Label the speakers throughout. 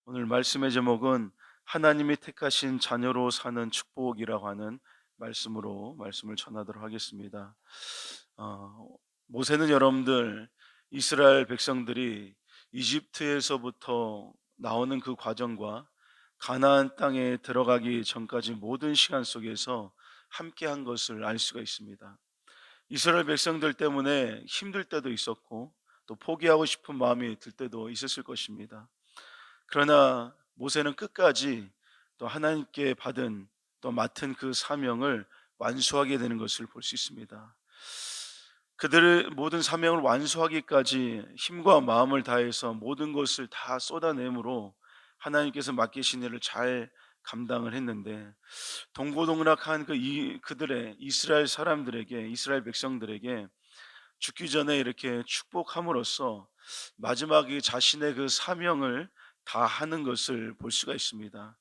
Speaker 1: 오늘 말씀의 제목은 하나님이 택하신 자녀로 사는 축복이라고 하는 말씀으로 말씀을 전하도록 하겠습니다. 어, 모세는 여러분들 이스라엘 백성들이 이집트에서부터 나오는 그 과정과 가나안 땅에 들어가기 전까지 모든 시간 속에서 함께한 것을 알 수가 있습니다. 이스라엘 백성들 때문에 힘들 때도 있었고 또 포기하고 싶은 마음이 들 때도 있었을 것입니다. 그러나 모세는 끝까지 또 하나님께 받은 또 맡은 그 사명을 완수하게 되는 것을 볼 수 있습니다. 그들의 모든 사명을 완수하기까지 힘과 마음을 다해서 모든 것을 다 쏟아내므로 하나님께서 맡기신 일을 잘 감당을 했는데, 동고동락한 그들의 이스라엘 사람들에게, 이스라엘 백성들에게 죽기 전에 이렇게 축복함으로써 마지막에 자신의 그 사명을 다하는 것을 볼 수가 있습니다.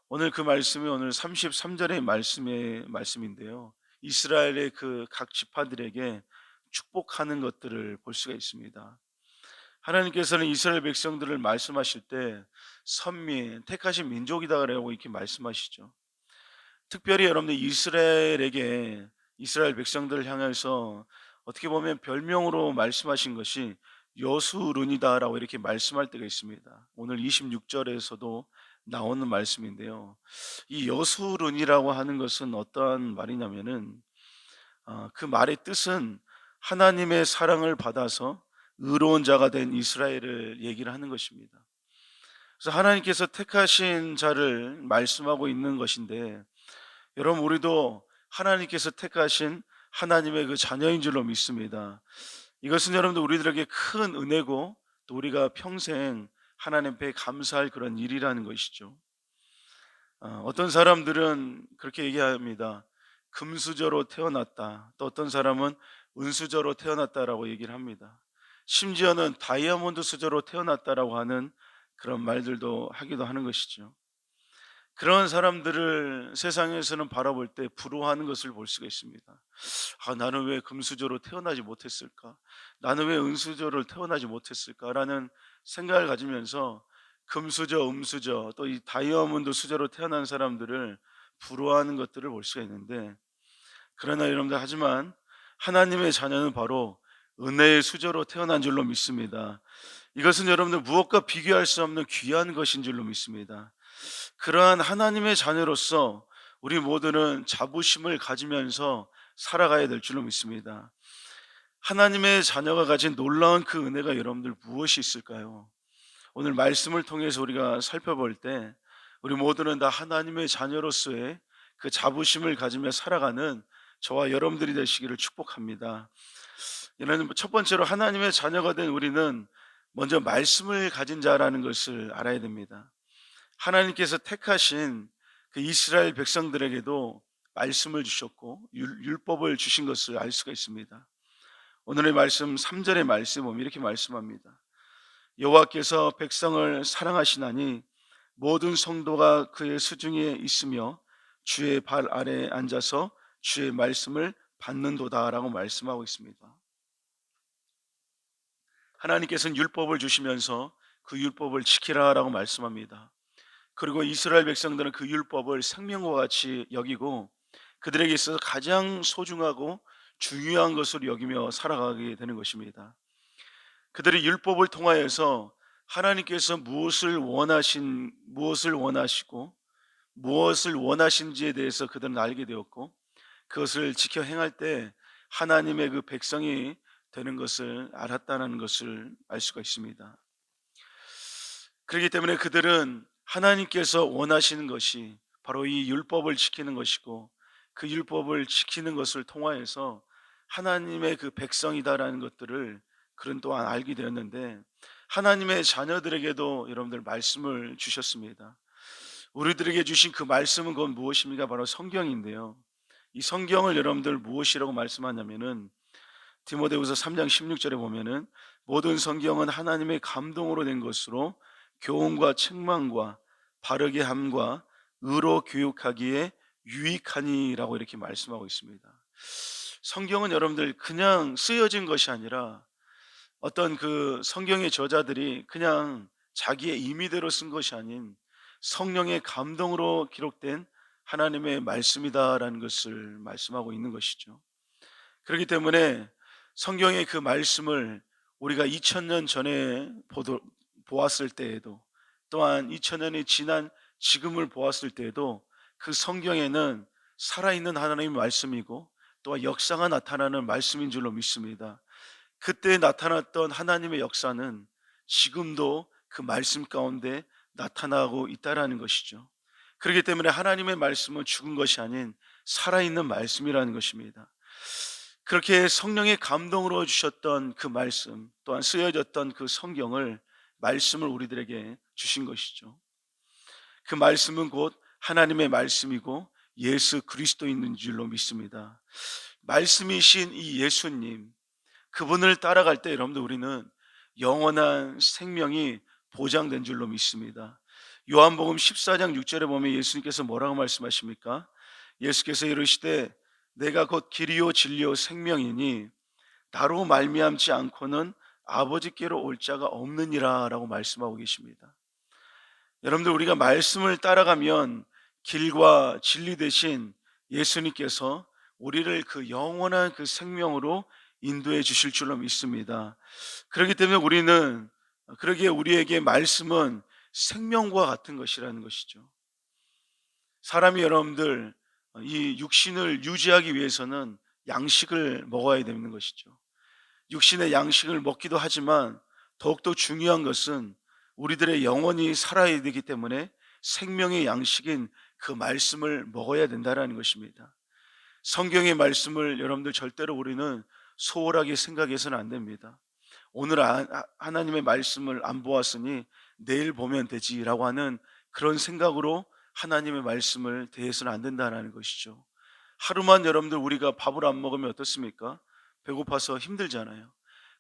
Speaker 1: 오늘 그 말씀이 오늘 33절의 말씀인데요. 이스라엘의 그 각 지파들에게 축복하는 것들을 볼 수가 있습니다. 하나님께서는 이스라엘 백성들을 말씀하실 때 선민, 택하신 민족이다라고 이렇게 말씀하시죠. 특별히 여러분들 이스라엘에게, 이스라엘 백성들을 향해서 어떻게 보면 별명으로 말씀하신 것이 여수룬이다라고 이렇게 말씀할 때가 있습니다. 오늘 26절에서도 나오는 말씀인데요. 이 여수룬이라고 하는 것은 어떠한 말이냐면은, 그 말의 뜻은 하나님의 사랑을 받아서 의로운 자가 된 이스라엘을 얘기를 하는 것입니다. 그래서 하나님께서 택하신 자를 말씀하고 있는 것인데, 여러분 우리도 하나님께서 택하신 하나님의 그 자녀인 줄로 믿습니다. 이것은 여러분들 우리들에게 큰 은혜고 또 우리가 평생 하나님 앞에 감사할 그런 일이라는 것이죠. 어떤 사람들은 그렇게 얘기합니다. 금수저로 태어났다. 또 어떤 사람은 은수저로 태어났다라고 얘기를 합니다. 심지어는 다이아몬드 수저로 태어났다라고 하는 그런 말들도 하기도 하는 것이죠. 그런 사람들을 세상에서는 바라볼 때 부러워하는 것을 볼 수가 있습니다. 나는 왜 금수저로 태어나지 못했을까? 나는 왜 은수저를 태어나지 못했을까라는 생각을 가지면서 금수저, 음수저, 또 이 다이아몬드 수저로 태어난 사람들을 부러워하는 것들을 볼 수가 있는데, 그러나 여러분들, 하지만 하나님의 자녀는 바로 은혜의 수저로 태어난 줄로 믿습니다. 이것은 여러분들 무엇과 비교할 수 없는 귀한 것인 줄로 믿습니다. 그러한 하나님의 자녀로서 우리 모두는 자부심을 가지면서 살아가야 될 줄로 믿습니다. 하나님의 자녀가 가진 놀라운 그 은혜가 여러분들 무엇이 있을까요? 오늘 말씀을 통해서 우리가 살펴볼 때 우리 모두는 다 하나님의 자녀로서의 그 자부심을 가지며 살아가는 저와 여러분들이 되시기를 축복합니다. 이는 첫 번째로 하나님의 자녀가 된 우리는 먼저 말씀을 가진 자라는 것을 알아야 됩니다. 하나님께서 택하신 그 이스라엘 백성들에게도 말씀을 주셨고 율법을 주신 것을 알 수가 있습니다. 오늘의 말씀 3절의 말씀 보면 이렇게 말씀합니다. 여호와께서 백성을 사랑하시나니 모든 성도가 그의 수중에 있으며 주의 발 아래에 앉아서 주의 말씀을 받는도다라고 말씀하고 있습니다. 하나님께서는 율법을 주시면서 그 율법을 지키라라고 말씀합니다. 그리고 이스라엘 백성들은 그 율법을 생명과 같이 여기고 그들에게 있어서 가장 소중하고 중요한 것으로 여기며 살아가게 되는 것입니다. 그들의 율법을 통하여서 하나님께서 무엇을 원하시고 무엇을 원하신지에 대해서 그들은 알게 되었고, 그것을 지켜 행할 때 하나님의 그 백성이 되는 것을 알았다는 것을 알 수가 있습니다. 그렇기 때문에 그들은 하나님께서 원하시는 것이 바로 이 율법을 지키는 것이고, 그 율법을 지키는 것을 통하여서 하나님의 그 백성이다라는 것들을 그런 또한 알게 되었는데, 하나님의 자녀들에게도 여러분들 말씀을 주셨습니다. 우리들에게 주신 그 말씀은 그건 무엇입니까? 바로 성경인데요. 이 성경을 여러분들 무엇이라고 말씀하냐면은 디모데후서 3장 16절에 보면은 모든 성경은 하나님의 감동으로 된 것으로 교훈과 책망과 바르게 함과 의로 교육하기에 유익하니라고 이렇게 말씀하고 있습니다. 성경은 여러분들 그냥 쓰여진 것이 아니라 어떤 그 성경의 저자들이 그냥 자기의 임의대로 쓴 것이 아닌 성령의 감동으로 기록된 하나님의 말씀이다라는 것을 말씀하고 있는 것이죠. 그렇기 때문에 성경의 그 말씀을 우리가 2000년 전에 보았을 때에도, 또한 2000년이 지난 지금을 보았을 때에도 그 성경에는 살아있는 하나님의 말씀이고 또한 역사가 나타나는 말씀인 줄로 믿습니다. 그때 나타났던 하나님의 역사는 지금도 그 말씀 가운데 나타나고 있다라는 것이죠. 그렇기 때문에 하나님의 말씀은 죽은 것이 아닌 살아있는 말씀이라는 것입니다. 그렇게 성령의 감동으로 주셨던 그 말씀, 또한 쓰여졌던 그 성경을, 말씀을 우리들에게 주신 것이죠. 그 말씀은 곧 하나님의 말씀이고 예수 그리스도인 줄로 믿습니다. 말씀이신 이 예수님, 그분을 따라갈 때 여러분들 우리는 영원한 생명이 보장된 줄로 믿습니다. 요한복음 14장 6절에 보면 예수님께서 뭐라고 말씀하십니까? 예수께서 이르시되 내가 곧 길이요 진리요 생명이니 나로 말미암지 않고는 아버지께로 올 자가 없느니라 라고 말씀하고 계십니다. 여러분들 우리가 말씀을 따라가면 길과 진리 대신 예수님께서 우리를 그 영원한 그 생명으로 인도해 주실 줄로 믿습니다. 그렇기 때문에 우리는, 그러기에 우리에게 말씀은 생명과 같은 것이라는 것이죠. 사람이 여러분들 이 육신을 유지하기 위해서는 양식을 먹어야 되는 것이죠. 육신의 양식을 먹기도 하지만 더욱더 중요한 것은 우리들의 영혼이 살아야 되기 때문에 생명의 양식인 그 말씀을 먹어야 된다는 것입니다. 성경의 말씀을 여러분들 절대로 우리는 소홀하게 생각해서는 안 됩니다. 오늘 하나님의 말씀을 안 보았으니 내일 보면 되지라고 하는 그런 생각으로 하나님의 말씀을 대해서는 안 된다는 것이죠. 하루만 여러분들 우리가 밥을 안 먹으면 어떻습니까? 배고파서 힘들잖아요.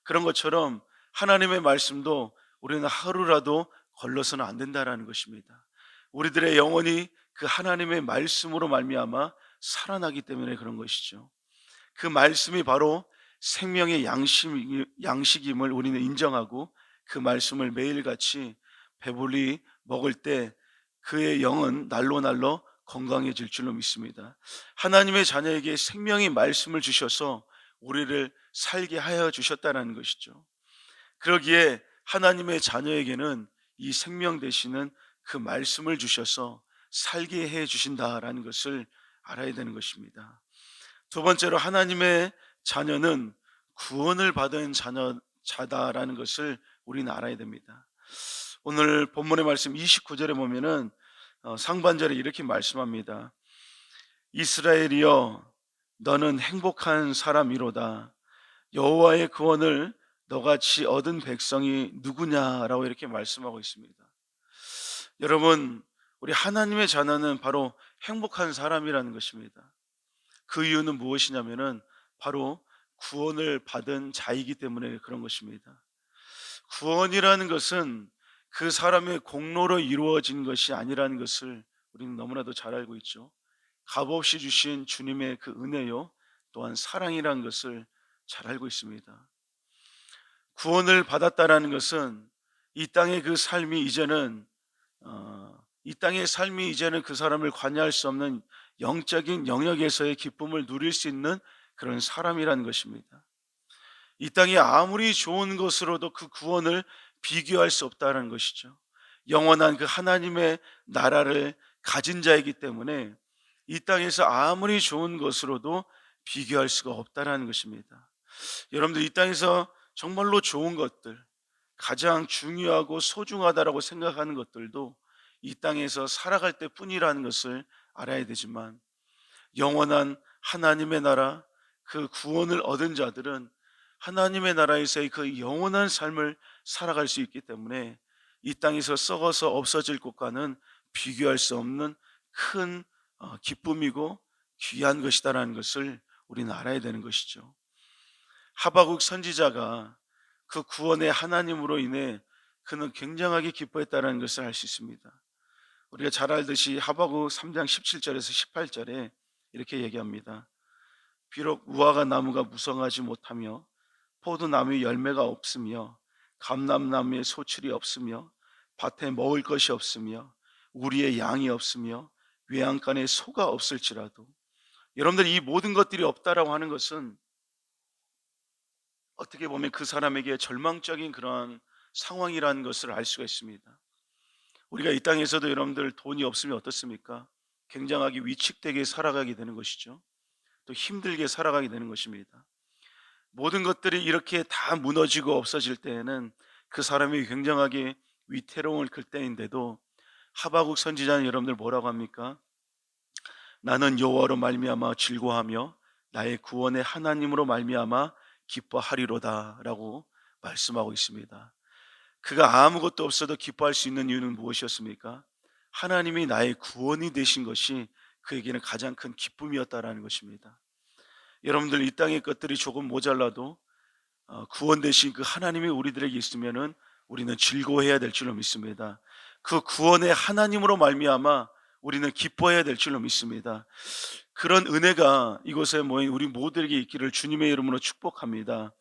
Speaker 1: 그런 것처럼 하나님의 말씀도 우리는 하루라도 걸러서는 안 된다는 것입니다. 우리들의 영혼이 그 하나님의 말씀으로 말미암아 살아나기 때문에 그런 것이죠. 그 말씀이 바로 생명의 양식임을 우리는 인정하고 그 말씀을 매일같이 배불리 먹을 때 그의 영은 날로 날로 건강해질 줄로 믿습니다. 하나님의 자녀에게 생명의 말씀을 주셔서 우리를 살게 하여 주셨다는 것이죠. 그러기에 하나님의 자녀에게는 이 생명 되시는 그 말씀을 주셔서 살게 해 주신다라는 것을 알아야 되는 것입니다. 두 번째로 하나님의 자녀는 구원을 받은 자다라는 것을 우리는 알아야 됩니다. 오늘 본문의 말씀 29절에 보면은 상반절에 이렇게 말씀합니다. 이스라엘이여 너는 행복한 사람이로다. 여호와의 구원을 너같이 얻은 백성이 누구냐라고 이렇게 말씀하고 있습니다. 여러분, 우리 하나님의 자녀는 바로 행복한 사람이라는 것입니다. 그 이유는 무엇이냐면은 바로 구원을 받은 자이기 때문에 그런 것입니다. 구원이라는 것은 그 사람의 공로로 이루어진 것이 아니라는 것을 우리는 너무나도 잘 알고 있죠. 값없이 주신 주님의 그 은혜요, 또한 사랑이라는 것을 잘 알고 있습니다. 구원을 받았다라는 것은 이 땅의 그 삶이 이제는 이 땅의 삶이 이제는 그 사람을 관여할 수 없는 영적인 영역에서의 기쁨을 누릴 수 있는 그런 사람이라는 것입니다. 이 땅이 아무리 좋은 것으로도 그 구원을 비교할 수 없다는 것이죠. 영원한 그 하나님의 나라를 가진 자이기 때문에 이 땅에서 아무리 좋은 것으로도 비교할 수가 없다는 것입니다. 여러분들 이 땅에서 정말로 좋은 것들, 가장 중요하고 소중하다라고 생각하는 것들도 이 땅에서 살아갈 때 뿐이라는 것을 알아야 되지만, 영원한 하나님의 나라, 그 구원을 얻은 자들은 하나님의 나라에서의 그 영원한 삶을 살아갈 수 있기 때문에 이 땅에서 썩어서 없어질 것과는 비교할 수 없는 큰 기쁨이고 귀한 것이다라는 것을 우리는 알아야 되는 것이죠. 하박국 선지자가 그 구원의 하나님으로 인해 그는 굉장하게 기뻐했다는 것을 알 수 있습니다. 우리가 잘 알듯이 하박국 3장 17절에서 18절에 이렇게 얘기합니다. 비록 무화과 나무가 무성하지 못하며 포도나무에 열매가 없으며 감람나무에 소출이 없으며 밭에 먹을 것이 없으며 우리의 양이 없으며 외양간에 소가 없을지라도, 여러분들 이 모든 것들이 없다라고 하는 것은 어떻게 보면 그 사람에게 절망적인 그러한 상황이라는 것을 알 수가 있습니다. 우리가 이 땅에서도 여러분들 돈이 없으면 어떻습니까? 굉장하게 위축되게 살아가게 되는 것이죠. 또 힘들게 살아가게 되는 것입니다. 모든 것들이 이렇게 다 무너지고 없어질 때에는 그 사람이 굉장하게 위태로움을 글 때인데도 하바국 선지자는 여러분들 뭐라고 합니까? 나는 여호와로 말미암아 즐거워하며 나의 구원의 하나님으로 말미암아 기뻐하리로다라고 말씀하고 있습니다. 그가 아무것도 없어도 기뻐할 수 있는 이유는 무엇이었습니까? 하나님이 나의 구원이 되신 것이 그에게는 가장 큰 기쁨이었다라는 것입니다. 여러분들 이 땅의 것들이 조금 모자라도 구원 되신 그 하나님이 우리들에게 있으면은 우리는 즐거워해야 될 줄로 믿습니다. 그 구원의 하나님으로 말미암아 우리는 기뻐해야 될 줄로 믿습니다. 그런 은혜가 이곳에 모인 우리 모두에게 있기를 주님의 이름으로 축복합니다.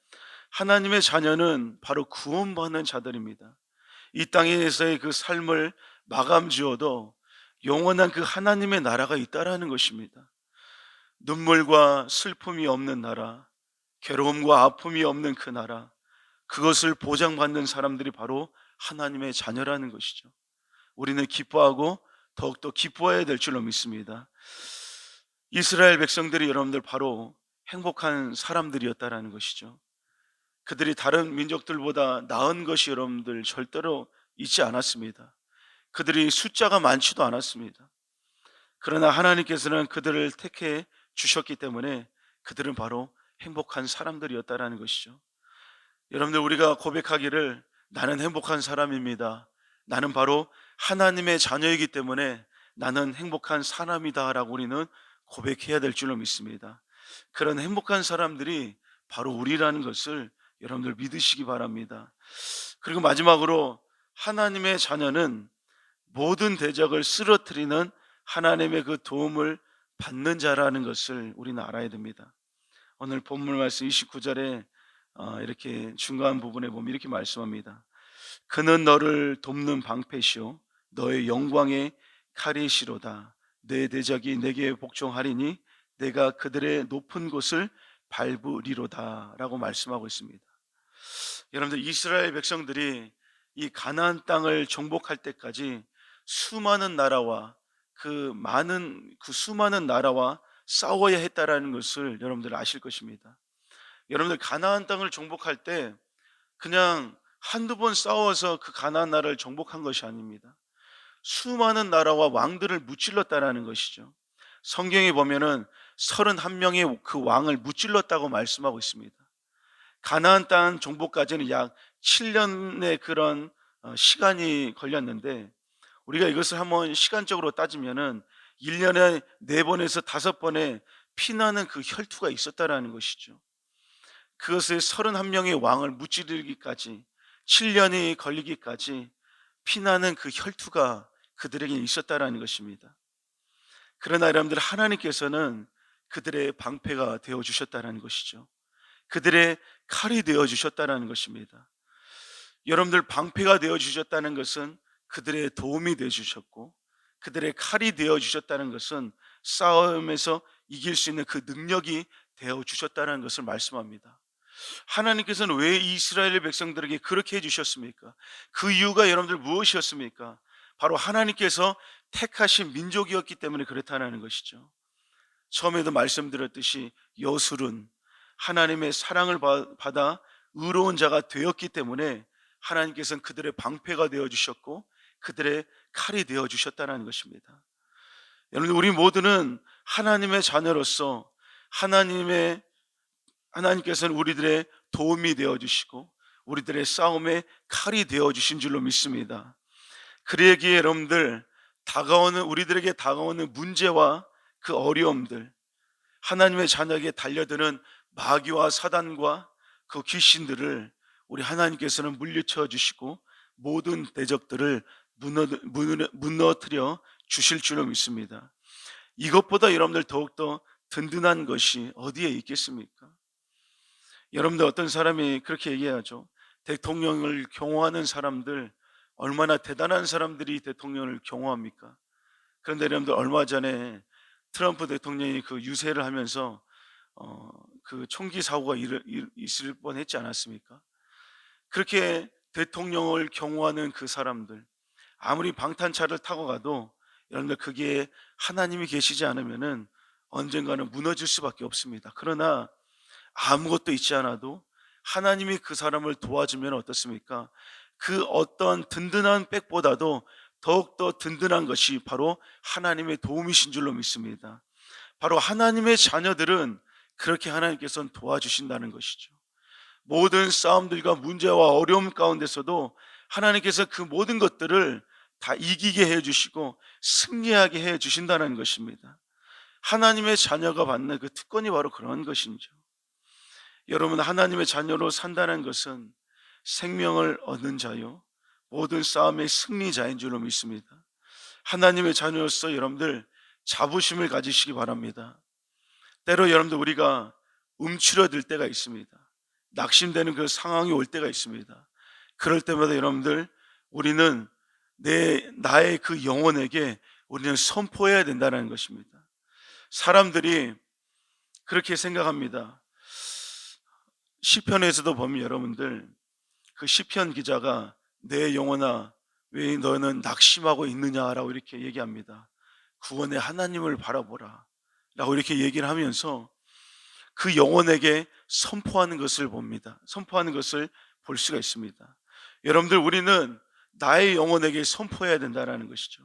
Speaker 1: 하나님의 자녀는 바로 구원받는 자들입니다. 이 땅에서의 그 삶을 마감 지어도 영원한 그 하나님의 나라가 있다라는 것입니다. 눈물과 슬픔이 없는 나라, 괴로움과 아픔이 없는 그 나라, 그것을 보장받는 사람들이 바로 하나님의 자녀라는 것이죠. 우리는 기뻐하고 더욱더 기뻐해야 될 줄로 믿습니다. 이스라엘 백성들이 여러분들 바로 행복한 사람들이었다라는 것이죠. 그들이 다른 민족들보다 나은 것이 여러분들 절대로 있지 않았습니다. 그들이 숫자가 많지도 않았습니다. 그러나 하나님께서는 그들을 택해 주셨기 때문에 그들은 바로 행복한 사람들이었다라는 것이죠. 여러분들 우리가 고백하기를 나는 행복한 사람입니다. 나는 바로 하나님의 자녀이기 때문에 나는 행복한 사람이다라고 우리는 고백해야 될 줄로 믿습니다. 그런 행복한 사람들이 바로 우리라는 것을 여러분들 믿으시기 바랍니다. 그리고 마지막으로 하나님의 자녀는 모든 대적을 쓰러뜨리는 하나님의 그 도움을 받는 자라는 것을 우리는 알아야 됩니다. 오늘 본문 말씀 29절에 이렇게 중간 부분에 보면 이렇게 말씀합니다. 그는 너를 돕는 방패시오 너의 영광의 칼이시로다. 내 대적이 내게 복종하리니 내가 그들의 높은 곳을 밟으리로다 라고 말씀하고 있습니다. 여러분들 이스라엘 백성들이 이 가나안 땅을 정복할 때까지 수많은 나라와 그 수많은 나라와 싸워야 했다라는 것을 여러분들 아실 것입니다. 여러분들 가나안 땅을 정복할 때 그냥 한두 번 싸워서 그 가나안 나라를 정복한 것이 아닙니다. 수많은 나라와 왕들을 무찔렀다라는 것이죠. 성경에 보면은 31명의 그 왕을 무찔렀다고 말씀하고 있습니다. 가나안 땅 정복까지는 약 7년의 그런 시간이 걸렸는데 우리가 이것을 한번 시간적으로 따지면은 1년에 4번에서 5번의 피나는 그 혈투가 있었다라는 것이죠. 그것을 31명의 왕을 무찌르기까지 7년이 걸리기까지 피나는 그 혈투가 그들에게 있었다라는 것입니다. 그러나 여러분들 하나님께서는 그들의 방패가 되어 주셨다는 것이죠. 그들의 칼이 되어 주셨다는 것입니다. 여러분들 방패가 되어 주셨다는 것은 그들의 도움이 되어 주셨고 그들의 칼이 되어 주셨다는 것은 싸움에서 이길 수 있는 그 능력이 되어 주셨다는 것을 말씀합니다. 하나님께서는 왜 이스라엘 백성들에게 그렇게 해주셨습니까? 그 이유가 여러분들 무엇이었습니까? 바로 하나님께서 택하신 민족이었기 때문에 그렇다는 것이죠. 처음에도 말씀드렸듯이 여술은 하나님의 사랑을 받아 의로운 자가 되었기 때문에 하나님께서는 그들의 방패가 되어주셨고 그들의 칼이 되어주셨다는 것입니다. 여러분 우리 모두는 하나님의 자녀로서 하나님께서는 우리들의 도움이 되어주시고 우리들의 싸움의 칼이 되어주신 줄로 믿습니다. 그러기에 여러분들 우리들에게 다가오는 문제와 그 어려움들, 하나님의 자녀에게 달려드는 마귀와 사단과 그 귀신들을 우리 하나님께서는 물리쳐 주시고 모든 대적들을 무너뜨려 주실 줄로 믿습니다. 이것보다 여러분들 더욱더 든든한 것이 어디에 있겠습니까? 여러분들 어떤 사람이 그렇게 얘기하죠. 대통령을 경호하는 사람들 얼마나 대단한 사람들이 대통령을 경호합니까? 그런데 여러분들 얼마 전에 트럼프 대통령이 그 유세를 하면서 어 그 총기 사고가 있을 뻔했지 않았습니까? 그렇게 대통령을 경호하는 그 사람들, 아무리 방탄차를 타고 가도 여러분들 그게 하나님이 계시지 않으면은 언젠가는 무너질 수밖에 없습니다. 그러나 아무것도 있지 않아도 하나님이 그 사람을 도와주면 어떻습니까? 그 어떤 든든한 백보다도 더욱더 든든한 것이 바로 하나님의 도움이신 줄로 믿습니다. 바로 하나님의 자녀들은 그렇게 하나님께서는 도와주신다는 것이죠. 모든 싸움들과 문제와 어려움 가운데서도 하나님께서 그 모든 것들을 다 이기게 해 주시고 승리하게 해 주신다는 것입니다. 하나님의 자녀가 받는 그 특권이 바로 그런 것이죠. 여러분, 하나님의 자녀로 산다는 것은 생명을 얻는 자요, 모든 싸움의 승리자인 줄로 믿습니다. 하나님의 자녀로서 여러분들 자부심을 가지시기 바랍니다. 때로 여러분들 우리가 움츠러들 때가 있습니다. 낙심되는 그 상황이 올 때가 있습니다. 그럴 때마다 여러분들 우리는 나의 그 영혼에게 우리는 선포해야 된다는 것입니다. 사람들이 그렇게 생각합니다. 시편에서도 보면 여러분들 그 시편 기자가 내 영혼아 왜 너는 낙심하고 있느냐라고 이렇게 얘기합니다. 구원의 하나님을 바라보라 라고 이렇게 얘기를 하면서 그 영혼에게 선포하는 것을 봅니다. 선포하는 것을 볼 수가 있습니다. 여러분들 우리는 나의 영혼에게 선포해야 된다는 것이죠.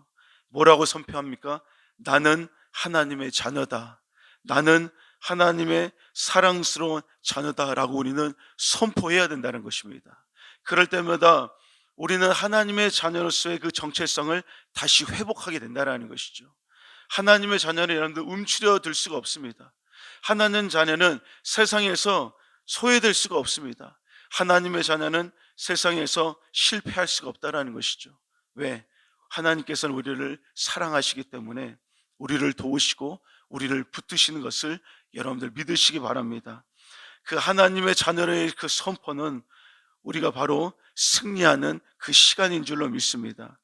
Speaker 1: 뭐라고 선포합니까? 나는 하나님의 자녀다. 나는 하나님의 사랑스러운 자녀다라고 우리는 선포해야 된다는 것입니다. 그럴 때마다 우리는 하나님의 자녀로서의 그 정체성을 다시 회복하게 된다는 것이죠. 하나님의 자녀는 여러분들 움츠려들 수가 없습니다. 하나님 자녀는 세상에서 소외될 수가 없습니다. 하나님의 자녀는 세상에서 실패할 수가 없다라는 것이죠. 왜? 하나님께서는 우리를 사랑하시기 때문에 우리를 도우시고 우리를 붙드시는 것을 여러분들 믿으시기 바랍니다. 그 하나님의 자녀의 그 선포는 우리가 바로 승리하는 그 시간인 줄로 믿습니다.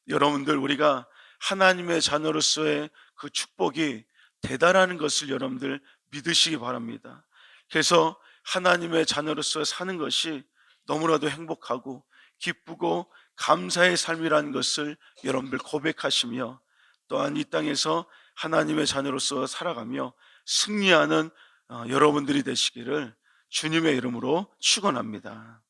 Speaker 1: 여러분들 우리가 하나님의 자녀로서의 그 축복이 대단한 것을 여러분들 믿으시기 바랍니다. 그래서 하나님의 자녀로서 사는 것이 너무나도 행복하고 기쁘고 감사의 삶이라는 것을 여러분들 고백하시며 또한 이 땅에서 하나님의 자녀로서 살아가며 승리하는 여러분들이 되시기를 주님의 이름으로 축원합니다.